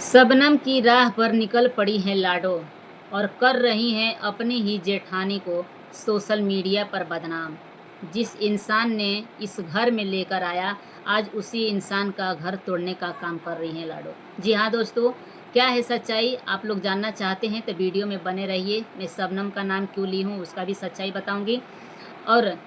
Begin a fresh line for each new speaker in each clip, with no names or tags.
शबनम की राह पर निकल पड़ी हैं लाडो और कर रही हैं अपनी ही जेठानी को सोशल मीडिया पर बदनाम। जिस इंसान ने इस घर में लेकर आया, आज उसी इंसान का घर तोड़ने का काम कर रही हैं लाडो। जी हाँ दोस्तों, क्या है सच्चाई, आप लोग जानना चाहते हैं तो वीडियो में बने रहिए। मैं शबनम का नाम क्यों ली हूँ उसका भी सच्चाई बताऊँगी, और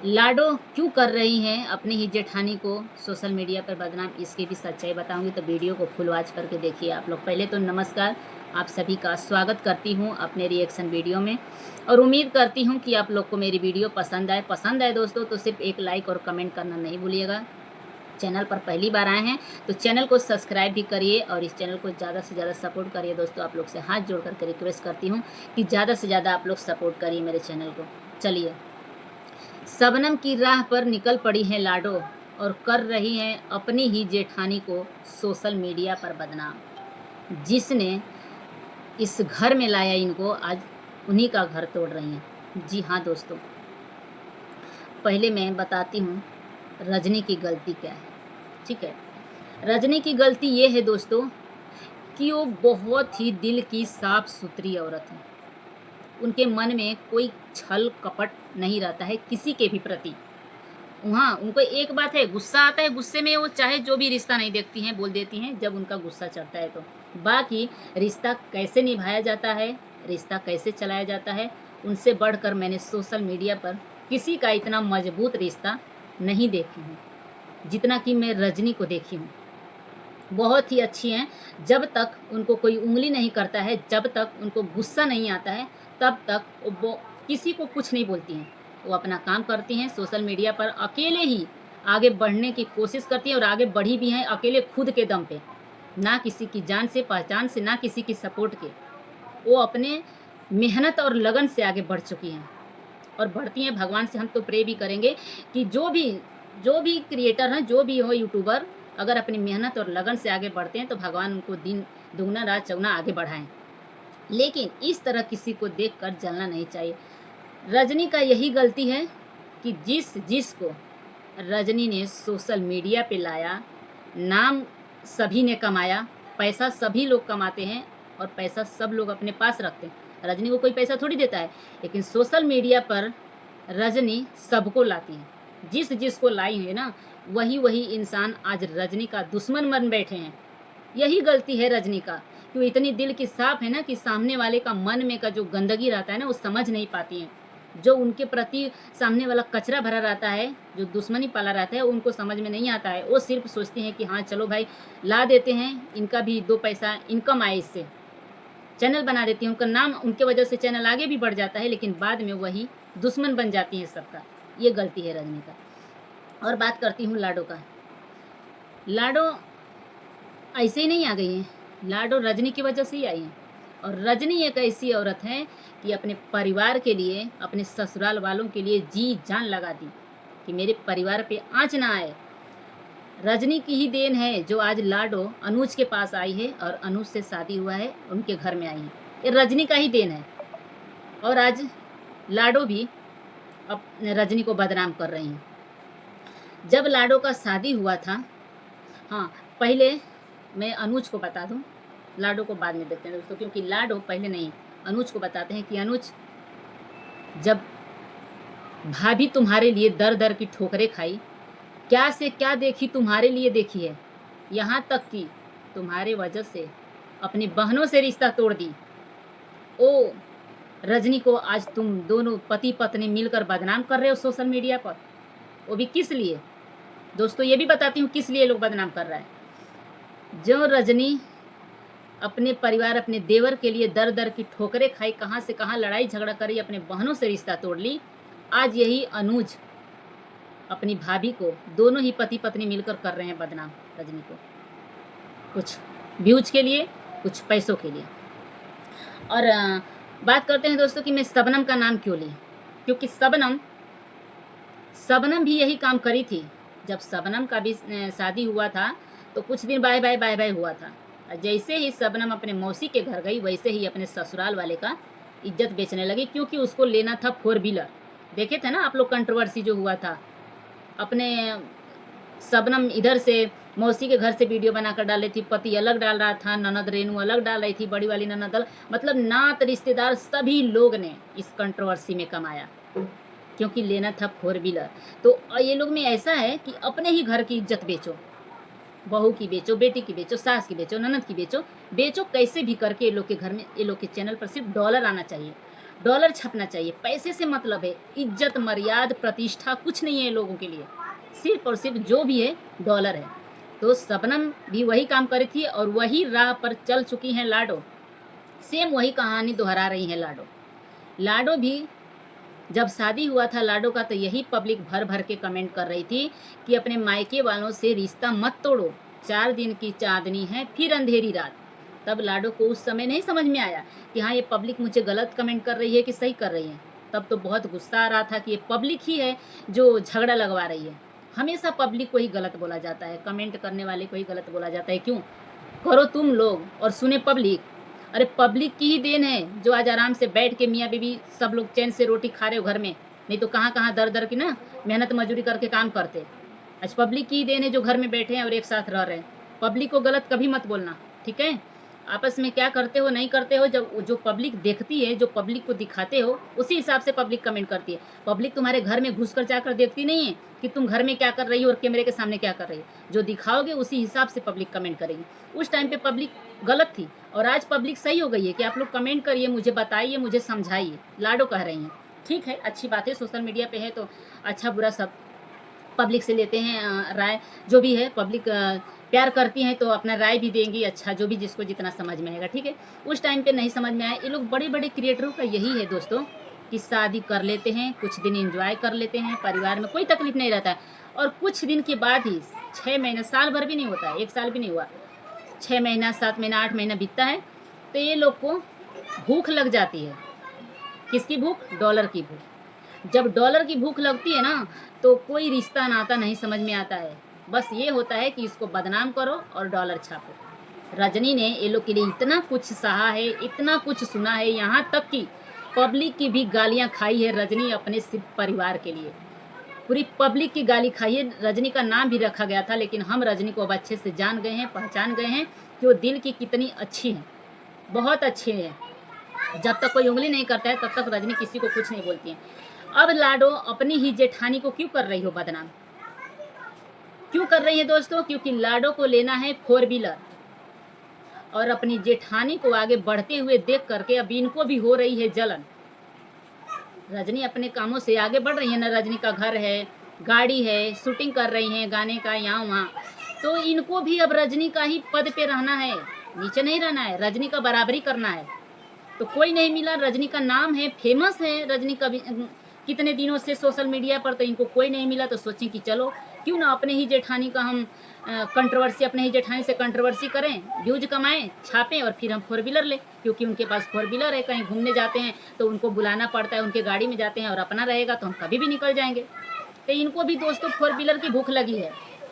लाडो क्यों कर रही हैं अपनी ही जेठानी को सोशल मीडिया पर बदनाम, इसकी भी सच्चाई बताऊंगी। तो वीडियो को फुल वॉच करके देखिए आप लोग। पहले तो नमस्कार, आप सभी का स्वागत करती हूं अपने रिएक्शन वीडियो में, और उम्मीद करती हूं कि आप लोग को मेरी वीडियो पसंद आए दोस्तों तो सिर्फ एक लाइक और कमेंट करना नहीं भूलिएगा। चैनल पर पहली बार आए हैं तो चैनल को सब्सक्राइब भी करिए और इस चैनल को ज़्यादा से ज़्यादा सपोर्ट करिए दोस्तों। आप लोग से हाथ जोड़ करके रिक्वेस्ट करती हूँ कि ज़्यादा से ज़्यादा आप लोग सपोर्ट करिए मेरे चैनल को। चलिए, शबनम की राह पर निकल पड़ी हैं लाडो और कर रही हैं अपनी ही जेठानी को सोशल मीडिया पर बदनाम। जिसने इस घर में लाया इनको, आज उन्हीं का घर तोड़ रही हैं। जी हाँ दोस्तों, पहले मैं बताती हूँ रजनी की गलती क्या है। ठीक है, रजनी की गलती ये है दोस्तों कि वो बहुत ही दिल की साफ सुथरी औरत है। उनके मन में कोई छल कपट नहीं रहता है किसी के भी प्रति। वहाँ उनको एक बात है, गुस्सा आता है, गुस्से में वो चाहे जो भी रिश्ता नहीं देखती हैं, बोल देती हैं जब उनका गुस्सा चढ़ता है तो। बाकी रिश्ता कैसे निभाया जाता है, रिश्ता कैसे चलाया जाता है, उनसे बढ़कर मैंने सोशल मीडिया पर किसी का इतना मजबूत रिश्ता नहीं देखी हूँ जितना कि मैं रजनी को देखी हूँ। बहुत ही अच्छी हैं। जब तक उनको कोई उंगली नहीं करता है, जब तक उनको गुस्सा नहीं आता है, तब तक वो किसी को कुछ नहीं बोलती हैं। वो अपना काम करती हैं, सोशल मीडिया पर अकेले ही आगे बढ़ने की कोशिश करती हैं और आगे बढ़ी भी हैं अकेले खुद के दम पे, ना किसी की जान से पहचान से, ना किसी की सपोर्ट के। वो अपने मेहनत और लगन से आगे बढ़ चुकी हैं और बढ़ती हैं। भगवान से हम तो प्रे भी करेंगे कि जो भी क्रिएटर हैं, जो भी हो यूट्यूबर, अगर अपनी मेहनत और लगन से आगे बढ़ते हैं तो भगवान उनको दिन दुगना रात चौगुना आगे बढ़ाएं। लेकिन इस तरह किसी को देखकर जलना नहीं चाहिए। रजनी का यही गलती है कि जिसको रजनी ने सोशल मीडिया पे लाया, नाम सभी ने कमाया, पैसा सभी लोग कमाते हैं और पैसा सब लोग अपने पास रखते हैं। रजनी को कोई पैसा थोड़ी देता है, लेकिन सोशल मीडिया पर रजनी सबको लाती है। जिसको लाई है ना, वही इंसान आज रजनी का दुश्मन बन बैठे हैं। यही गलती है रजनी का कि वो इतनी दिल की साफ है ना कि सामने वाले का मन में का जो गंदगी रहता है ना, वो समझ नहीं पाती हैं। जो उनके प्रति सामने वाला कचरा भरा रहता है, जो दुश्मनी पाला रहता है, उनको समझ में नहीं आता है। वो सिर्फ सोचती हैं कि हाँ चलो भाई ला देते हैं, इनका भी दो पैसा इनकम आए, इससे चैनल बना देती हूँ, उनका नाम, उनके वजह से चैनल आगे भी बढ़ जाता है, लेकिन बाद में वही दुश्मन बन जाती हैं सबका। ये गलती है रजनी का। और बात करती हूँ लाडो का। लाडो ऐसे ही नहीं आ गई हैं, लाडो रजनी की वजह से ही आई हैं। और रजनी एक ऐसी औरत है कि अपने परिवार के लिए, अपने ससुराल वालों के लिए जी जान लगा दी कि मेरे परिवार पे आँच ना आए। रजनी की ही देन है जो आज लाडो अनुज के पास आई है और अनुज से शादी हुआ है, उनके घर में आई है। ये रजनी का ही देन है। और आज लाडो भी अब रजनी को बदनाम कर रही हैं। जब लाडो का शादी हुआ था, हाँ पहले मैं अनुज को बता दूं, लाडो को बाद में देखते हैं दोस्तों, क्योंकि लाडो पहले नहीं, अनुज को बताते हैं कि अनुज, जब भाभी तुम्हारे लिए दर दर की ठोकरें खाई, क्या से क्या देखी तुम्हारे लिए देखी है, यहाँ तक कि तुम्हारे वजह से अपनी बहनों से रिश्ता तोड़ दी। ओ रजनी को आज तुम दोनों पति पत्नी मिलकर बदनाम कर रहे हो सोशल मीडिया पर, वो भी किस लिए दोस्तों, ये भी बताती हूँ किस लिए लोग बदनाम कर रहा है। जो रजनी अपने परिवार, अपने देवर के लिए दर दर की ठोकरें खाई, कहाँ से कहाँ लड़ाई झगड़ा करी, अपने बहनों से रिश्ता तोड़ ली, आज यही अनुज अपनी भाभी को, दोनों ही पति पत्नी मिलकर कर रहे हैं बदनाम रजनी को, कुछ व्यूज के लिए, कुछ पैसों के लिए। और बात करते हैं दोस्तों कि मैं शबनम का नाम क्यों ली, क्योंकि शबनम भी यही काम करी थी। जब शबनम का भी शादी हुआ था तो कुछ दिन बाय बाय हुआ था। जैसे ही शबनम अपने मौसी के घर गई, वैसे ही अपने ससुराल वाले का इज्जत बेचने लगी, क्योंकि उसको लेना था 4 व्हीलर। देखे थे ना आप लोग कंट्रोवर्सी जो हुआ था, अपने शबनम इधर से मौसी के घर से वीडियो बनाकर डाल रही थी, पति अलग डाल रहा था, ननद रेनू अलग डाल रही थी, बड़ी वाली ननद अलग, मतलब नात रिश्तेदार सभी लोग ने इस कंट्रोवर्सी में कमाया, क्योंकि लेना था 4 व्हीलर। तो ये लोग में ऐसा है कि अपने ही घर की इज्जत बेचो, बहू की बेचो, बेटी की बेचो, सास की बेचो, ननद की बेचो, बेचो कैसे भी करके। ये लोग के घर में, ये लोग के चैनल पर सिर्फ डॉलर आना चाहिए, डॉलर छपना चाहिए, पैसे से मतलब है। इज्जत, मर्यादा, प्रतिष्ठा कुछ नहीं है लोगों के लिए, सिर्फ और सिर्फ जो भी है डॉलर है। तो शबनम भी वही काम करी थी और वही राह पर चल चुकी हैं लाडो, सेम वही कहानी दोहरा रही हैं लाडो। लाडो भी जब शादी हुआ था लाडो का, तो यही पब्लिक भर भर के कमेंट कर रही थी कि अपने मायके वालों से रिश्ता मत तोड़ो, 4 दिन की चांदनी है फिर अंधेरी रात। तब लाडो को उस समय नहीं समझ में आया कि हाँ, ये पब्लिक मुझे गलत कमेंट कर रही है कि सही कर रही है। तब तो बहुत गुस्सा आ रहा था कि ये पब्लिक ही है जो झगड़ा लगवा रही है। हमेशा पब्लिक को ही गलत बोला जाता है, कमेंट करने वाले को ही गलत बोला जाता है। क्यों? करो तुम लोग और सुने पब्लिक। अरे पब्लिक की ही देन है जो आज आराम से बैठ के मियाँ बीवी सब लोग चैन से रोटी खा रहे हो घर में, नहीं तो कहाँ कहाँ दर दर की ना मेहनत मजदूरी करके काम करते। आज पब्लिक की ही देन है जो घर में बैठे हैं और एक साथ रह रहे हैं। पब्लिक को गलत कभी मत बोलना, ठीक है? आपस में क्या करते हो नहीं करते हो, जब जो पब्लिक देखती है, जो पब्लिक को दिखाते हो, उसी हिसाब से पब्लिक कमेंट करती है। पब्लिक तुम्हारे घर में घुस कर जाकर देखती नहीं है कि तुम घर में क्या कर रही हो और कैमरे के सामने क्या कर रही हो। जो दिखाओगे उसी हिसाब से पब्लिक कमेंट करेगी। उस टाइम पे पब्लिक गलत थी और आज पब्लिक सही हो गई है कि आप लोग कमेंट करिए, मुझे बताइए, मुझे समझाइए। लाडो कह रही हैं, ठीक है, अच्छी बात है, सोशल मीडिया पे है तो अच्छा बुरा सब पब्लिक से लेते हैं राय। जो भी है पब्लिक प्यार करती हैं तो अपना राय भी देंगी, अच्छा जो भी जिसको जितना समझ में आएगा, ठीक है। उस टाइम पे नहीं समझ में आया। ये लोग बड़े बड़े क्रिएटरों का यही है दोस्तों कि शादी कर लेते हैं, कुछ दिन एंजॉय कर लेते हैं, परिवार में कोई तकलीफ नहीं रहता है, और कुछ दिन के बाद ही 6 महीने, साल भर भी नहीं होता है, 1 साल भी नहीं हुआ, 6 महीना, 7 महीना, 8 महीना बीतता है तो ये लोग को भूख लग जाती है। किसकी भूख? डॉलर की भूख। जब डॉलर की भूख लगती है ना, तो कोई रिश्ता नाता नहीं समझ में आता है, बस ये होता है कि इसको बदनाम करो और डॉलर छापो। रजनी ने ये लोग के लिए इतना कुछ सहा है, इतना कुछ सुना है, यहाँ तक कि पब्लिक की भी गालियाँ खाई है रजनी अपने सिर्फ परिवार के लिए। पूरी पब्लिक की गाली खाई है। रजनी का नाम भी रखा गया था, लेकिन हम रजनी को अब अच्छे से जान गए हैं, पहचान गए हैं कि वो दिल की कितनी अच्छी हैं, बहुत अच्छे हैं। जब तक कोई उंगली नहीं करता है तब तक रजनी किसी को कुछ नहीं बोलती है। अब लाडो अपनी ही जेठानी को क्यों कर रही हो बदनाम? क्यों कर रही है दोस्तों? क्योंकि लाडो को लेना है 4 व्हीलर और अपनी जेठानी को आगे बढ़ते हुए देख करके अब इनको भी हो रही है जलन। रजनी अपने कामों से आगे बढ़ रही है ना, रजनी का घर है, गाड़ी है, शूटिंग कर रही हैं गाने का यहाँ वहाँ, तो इनको भी अब रजनी का ही पद पे रहना है, नीचे नहीं रहना है, रजनी का बराबरी करना है। तो कोई नहीं मिला, रजनी का नाम है, फेमस है रजनी का भी कितने दिनों से सोशल मीडिया पर, तो इनको कोई नहीं मिला तो सोचें कि चलो क्यों ना अपने ही जेठानी का हम कंट्रोवर्सी, अपने ही जेठानी से कंट्रोवर्सी करें, व्यूज कमाएं, छापें और फिर हम 4 व्हीलर लें, क्योंकि उनके पास 4 व्हीलर है। कहीं घूमने जाते हैं तो उनको बुलाना पड़ता है, उनके गाड़ी में जाते हैं, और अपना रहेगा तो हम कभी भी निकल जाएंगे। तो इनको भी दोस्तों 4 व्हीलर की भूख लगी है।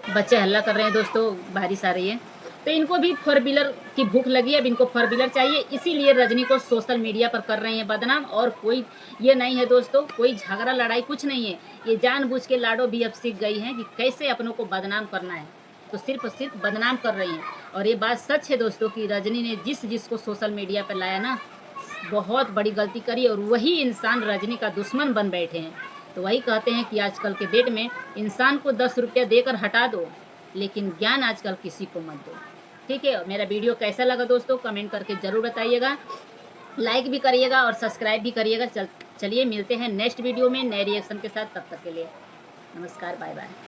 बच्चे हल्ला कर रहे हैं दोस्तों, बारिश आ रही है, तो इनको भी 4 व्हीलर की भूख लगी है। अब इनको 4 व्हीलर चाहिए, इसीलिए रजनी को सोशल मीडिया पर कर रहे हैं बदनाम। और कोई ये नहीं है दोस्तों, कोई झगड़ा लड़ाई कुछ नहीं है, ये जानबूझ के लाडो भी अब सीख गई हैं कि कैसे अपनों को बदनाम करना है, तो सिर्फ सिर्फ बदनाम कर रही हैं। और ये बात सच है दोस्तों कि रजनी ने जिसको सोशल मीडिया पर लाया ना, बहुत बड़ी गलती करी, और वही इंसान रजनी का दुश्मन बन बैठे हैं। तो वही कहते हैं कि आजकल के डेट में इंसान को 10 रुपया देकर हटा दो, लेकिन ज्ञान आजकल किसी को मत दो, ठीक है। मेरा वीडियो कैसा लगा दोस्तों कमेंट करके ज़रूर बताइएगा, लाइक भी करिएगा और सब्सक्राइब भी करिएगा। चलिए मिलते हैं नेक्स्ट वीडियो में नए रिएक्शन के साथ, तब तक के लिए नमस्कार, बाय बाय।